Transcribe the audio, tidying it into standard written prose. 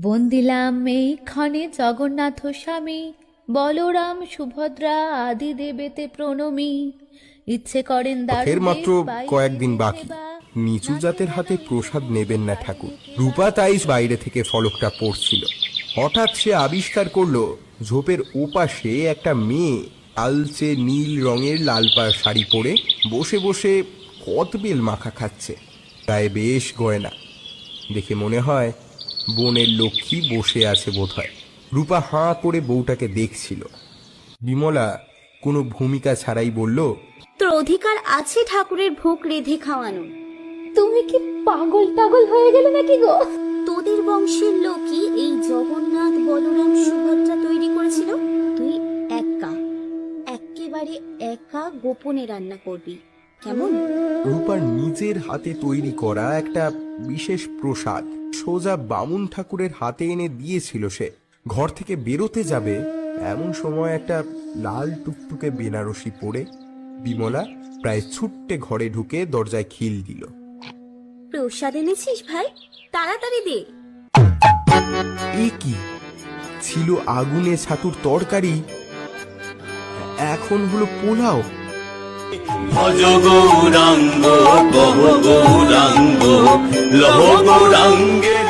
বন্দিলাম এইক্ষণে জগন্নাথ স্বামী, বলরাম সুভদ্রা আদি দেবেতে প্রণমী। ইচ্ছে করেন ফের মাত্র কয়েকদিন বাকি। নিচু জাতের হাতে প্রসাদ নেবেন না ঠাকুর। রূপা তাই বাইরে থেকে ফলকটা পড়ছিল। হঠাৎ সে আবিষ্কার করলো ঝোপের ওপাশে একটা মেয়ে আলচে নীল রঙের লাল পাড় শাড়ি পরে বসে বসে কদবেল মাখা খাচ্ছে। গায়ে বেশ গয়না, দেখে মনে হয় বনের লক্ষ্মী বসে আছে বোধহয়। রূপা হাঁ করে বউটাকে দেখছিল। বিমলা কোনো ভূমিকা ছাড়াই বলল, তোর অধিকার আছে ঠাকুরের ভোগ রেধে খাওয়ানো। তুমি কি পাগল টাগল হয়ে গেলে নাকি গো? তোদের বংশের লোকই এই জগন্নাথ বলরাম সুভদ্রা তৈরি করেছিল। তুই একেবারে একা গোপনে রান্না করবি, কেমন? রূপার নিজের হাতে তৈরি করা একটা বিশেষ প্রসাদ সোজা বামুন ঠাকুরের হাতে এনে দিয়েছিল সে। ঘর থেকে বেরোতে যাবে এমন সময় একটা লাল টুকটুকে বেনারসি পরে বিমলা প্রায় ছুট্টে ঘরে ঢুকে দরজায় খিল দিল। প্রসাদ এনেছিস ভাই? তাড়াতাড়ি দে। এ কি ছিল? আগুনে ছাতুর তরকারি, এখন হলো পোলাও। ভজ গৌরাঙ্গ কহ গৌরাঙ্গ লহ গৌরাঙ্গের